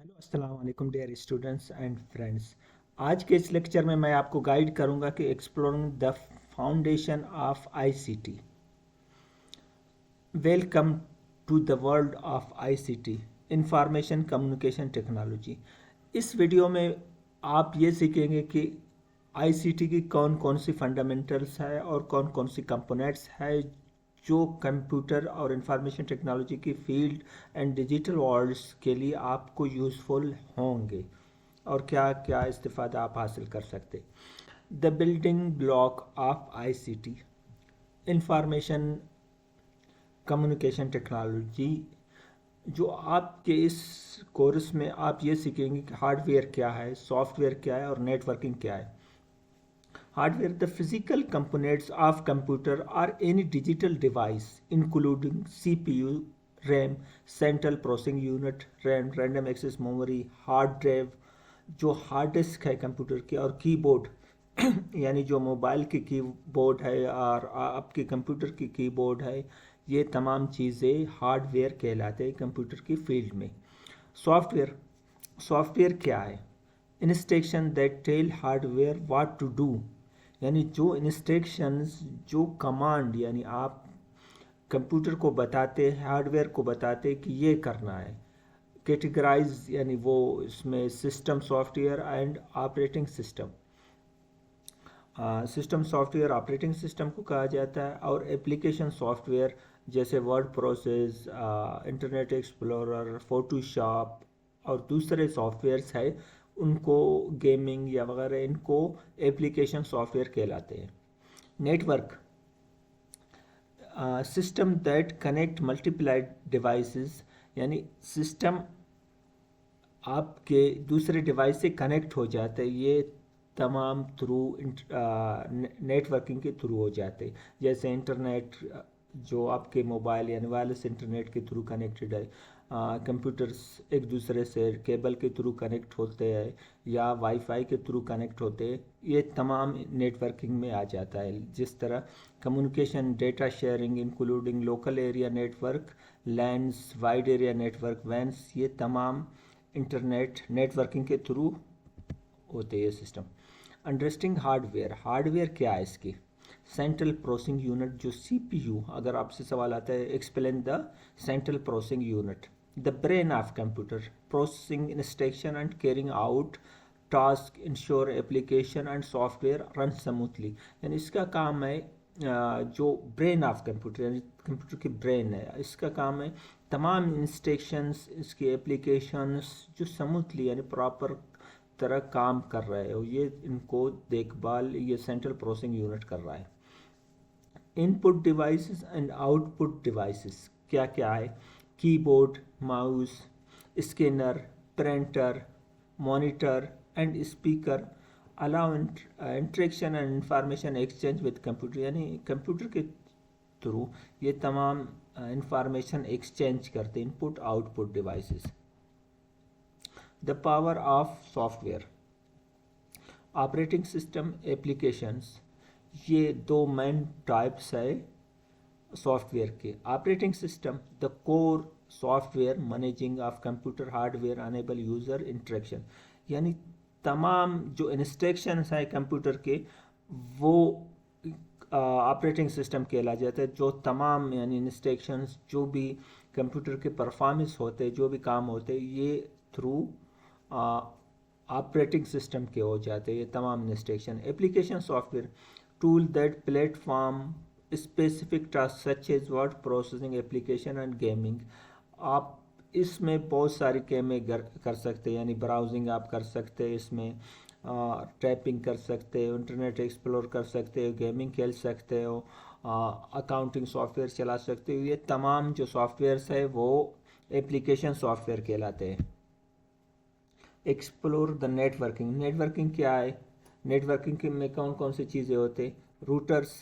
Hello अस्सलाम वालेकुम dear students and friends. आज के इस लेक्चर में मैं आपको गाइड करूंगा कि exploring the foundation of ICT. Welcome to the world of ICT, information communication technology. इस वीडियो में आप ये सीखेंगे कि आईसीटी की कौन कौन सी फंडामेंटल्स है और कौन कौन सी कंपोनेंट्स है जो कंप्यूटर और इंफॉर्मेशन टेक्नोलॉजी की फील्ड एंड डिजिटल वर्ल्ड्स के लिए आपको यूज़फुल होंगे और क्या क्या इस्तेफादा आप हासिल कर सकते। The building block of ICT, information communication technology. जो आपके इस कोर्स में आप ये सीखेंगे कि हार्डवेयर क्या है, सॉफ्टवेयर क्या है और नेटवर्किंग क्या है। Hardware, the physical components of computer or any digital device, including CPU, RAM, central processing unit, RAM, random access memory, hard drive, जो हार्ड डिस्क है कंप्यूटर की, और कीबोर्ड यानी जो मोबाइल की कीबोर्ड है और आपके कंप्यूटर की कीबोर्ड है, ये तमाम चीज़ें हार्डवेयर कहलाते हैं कंप्यूटर की फील्ड में। सॉफ्टवेयर, सॉफ्टवेयर क्या है? Instruction that tell hardware what to do, यानी जो इंस्ट्रक्शंस, जो कमांड, यानी आप कंप्यूटर को बताते हैं, हार्डवेयर को बताते हैं कि ये करना है। कैटेगराइज, यानी वो इसमें system software and operating system, system software operating system को कहा जाता है, और एप्लीकेशन सॉफ्टवेयर जैसे word process, internet explorer, Photoshop और दूसरे सॉफ्टवेयर्स है, उनको गेमिंग या वगैरह, इनको एप्लीकेशन सॉफ्टवेयर कहलाते हैं। Network, system that connect multiplied devices, यानी सिस्टम आपके दूसरे डिवाइस से कनेक्ट हो जाते हैं, ये तमाम थ्रू नेटवर्किंग के थ्रू हो जाते हैं। जैसे इंटरनेट जो आपके मोबाइल यानी वायरलेस इंटरनेट के थ्रू कनेक्टेड है, कंप्यूटर्स एक दूसरे से केबल के थ्रू कनेक्ट होते हैं या वाईफाई के थ्रू कनेक्ट होते हैं, ये तमाम नेटवर्किंग में आ जाता है। जिस तरह communication, data sharing including local area network, lands, wide area network, vans, ये तमाम इंटरनेट नेटवर्किंग के थ्रू होते हैं ये सिस्टम। अंडरस्टैंडिंग हार्डवेयर, हार्डवेयर क्या है इसकी? सेंट्रल प्रोसेसिंग यूनिट, जो सीपीयू, अगर आपसे सवाल आता है explain the central processing unit. The brain of computer, processing instruction and carrying out task, ensure application and software run smoothly, यानी इसका काम है जो ब्रेन ऑफ कंप्यूटर, यानी कंप्यूटर की ब्रेन है, इसका काम है तमाम इंस्ट्रक्शंस, इसके एप्लीकेशंस जो स्मूथली यानी प्रॉपर तरह काम कर रहे हो, ये इनको देखभाल ये सेंट्रल प्रोसेसिंग यूनिट कर रहा है। Input devices and output devices क्या क्या है? Keyboard, mouse, scanner, printer, monitor and speaker allow interaction and information exchange with computer, यानी कंप्यूटर के थ्रू ये तमाम इंफॉर्मेशन एक्सचेंज करते हैं। Input output devices. The power of software, operating system, applications, ये दो मेन टाइप्स है सॉफ्टवेयर के। Operating system, the core software managing of computer hardware enable user interaction, यानी तमाम जो इंस्ट्रक्शंस हैं कंप्यूटर के, वो ऑपरेटिंग सिस्टम कहला जाता है। जो तमाम यानी इंस्ट्रक्शंस, जो भी कंप्यूटर के परफॉर्मेंस होते हैं, जो भी काम होते हैं, ये थ्रू ऑपरेटिंग सिस्टम के हो जाते हैं ये तमाम instruction. Application software, tool that platform specific task such as word processing application and gaming, आप इसमें बहुत सारी गेमें कर सकते हैं, यानी ब्राउजिंग आप कर सकते हैं, इसमें टैपिंग कर सकते हो, इंटरनेट एक्सप्लोर कर सकते हो, गेमिंग खेल सकते हो, अकाउंटिंग सॉफ्टवेयर चला सकते हो, ये तमाम जो सॉफ्टवेयर्स है वो एप्लीकेशन सॉफ्टवेयर कहलाते हैं। एक्सप्लोर द नेटवर्किंग, नेटवर्किंग क्या है? नेटवर्किंग में कौन कौन सी चीज़ें होते हैं? Routers,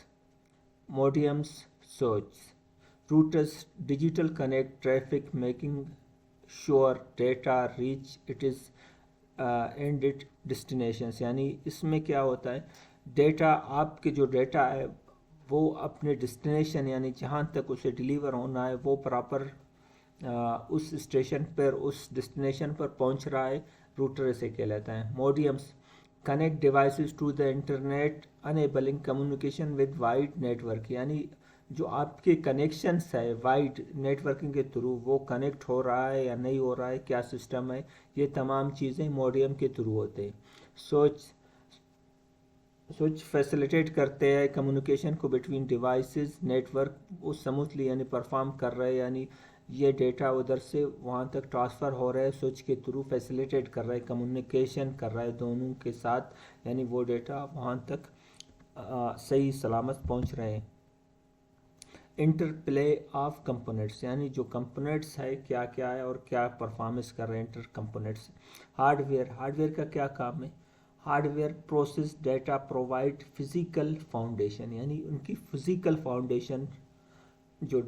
modems, switch. Routers digital connect traffic making sure data reach it is and it destinations, यानी इसमें क्या होता है, डेटा, आपके जो डेटा है वो अपने डेस्टिनेशन यानी जहाँ तक उसे डिलीवर होना है वो प्रॉपर उस स्टेशन पर उस डेस्टिनेशन पर पहुंच रहा है, रूटर इसे कहलाता है। Modems connect devices to the internet enabling communication with wide network, यानी जो आपके कनेक्शंस है वाइड नेटवर्किंग के थ्रू, वो कनेक्ट हो रहा है या नहीं हो रहा है, क्या सिस्टम है, ये तमाम चीज़ें मोडियम के थ्रू होते हैं। स्विच फैसिलिटेट करते हैं कम्युनिकेशन को बिटवीन डिवाइसेस, नेटवर्क वो स्मूथली यानी परफॉर्म कर रहे हैं, यानी ये डेटा उधर से वहाँ तक ट्रांसफ़र हो रहा है, स्विच के थ्रू फैसिलिटेट कर रहा है, कम्युनिकेशन कर रहा है दोनों के साथ, यानी वो डेटा वहाँ तक सही सलामत पहुँच रहे हैं। इंटरप्ले ऑफ कंपोनेंट्स, यानी जो कंपोनेंट्स है क्या क्या है और क्या परफॉर्मेंस कर रहे हैं इंटर कंपोनेंट्स। हार्डवेयर का क्या काम है, hardware process data provide physical foundation, यानी उनकी फिजिकल फाउंडेशन जो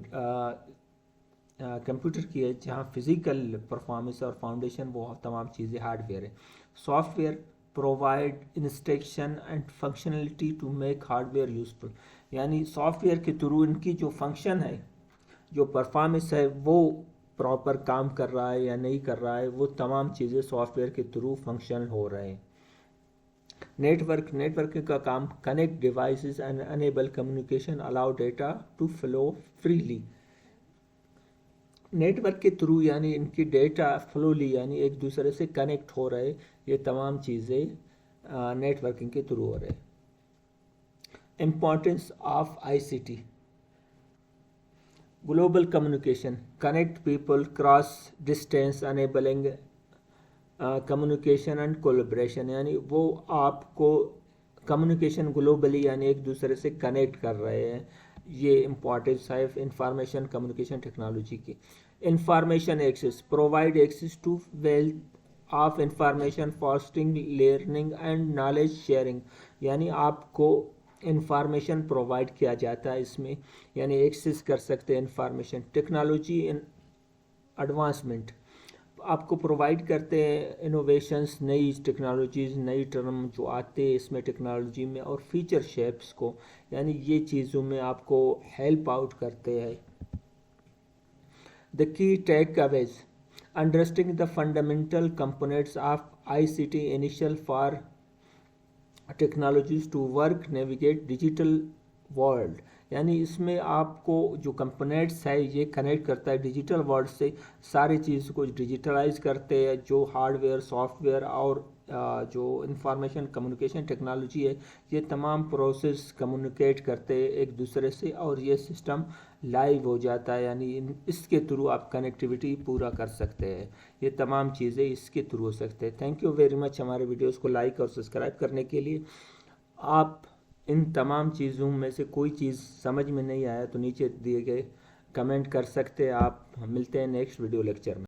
कंप्यूटर की है, जहाँ फिजिकल परफॉर्मेंस और फाउंडेशन वो तमाम चीज़ें हार्डवेयर है। Software provide instruction and functionality to make hardware useful, यानी सॉफ्टवेयर के थ्रू इनकी जो फंक्शन है, जो परफॉर्मेंस है, वो प्रॉपर काम कर रहा है या नहीं कर रहा है, वो तमाम चीज़ें सॉफ्टवेयर के थ्रू फंक्शन हो रहे हैं। नेटवर्किंग का काम connect devices and enable communication, allow data to flow freely, network के थ्रू यानी इनकी डेटा फ्लोली यानी एक दूसरे से कनेक्ट हो रहे, ये तमाम चीज़ें नेटवर्किंग के थ्रू हो रहे। Importance of ICT, global communication connect people cross distance enabling communication and collaboration, यानी वो आपको कम्युनिकेशन ग्लोबली यानी एक दूसरे से कनेक्ट कर रहे हैं, ये इम्पॉर्टेंस है इंफॉर्मेशन कम्युनिकेशन टेक्नोलॉजी की। Information access provide access to wealth of information fostering learning and knowledge sharing, यानी आपको इंफॉर्मेशन प्रोवाइड किया जाता है इसमें, यानी एक्सेस कर सकते हैं इंफॉर्मेशन। टेक्नोलॉजी इन एडवांसमेंट आपको प्रोवाइड करते हैं इनोवेशंस, नई टेक्नोलॉजीज़, नई टर्म जो आते हैं इसमें टेक्नोलॉजी में, और फीचर शेप्स को, यानी ये चीज़ों में आपको हेल्प आउट करते हैं। The key takeaways understanding the fundamental components of ICT initial for technologies to work navigate digital world, यानी इसमें आपको जो कंपोनेंट्स है ये कनेक्ट करता है डिजिटल वर्ल्ड से, सारी चीज़ को डिजिटलाइज करते हैं, जो हार्डवेयर सॉफ्टवेयर और जो इंफॉर्मेशन कम्युनिकेशन टेक्नोलॉजी है, ये तमाम प्रोसेस कम्युनिकेट करते हैं एक दूसरे से, और ये सिस्टम लाइव हो जाता है, यानी इसके थ्रू आप कनेक्टिविटी पूरा कर सकते हैं, ये तमाम चीज़ें इसके थ्रू हो सकते हैं। थैंक यू वेरी मच हमारे वीडियोस को लाइक और सब्सक्राइब करने के लिए। आप इन तमाम चीज़ों में से कोई चीज़ समझ में नहीं आया तो नीचे दिए गए कमेंट कर सकते हैं आप। मिलते हैं नेक्स्ट वीडियो लेक्चर में।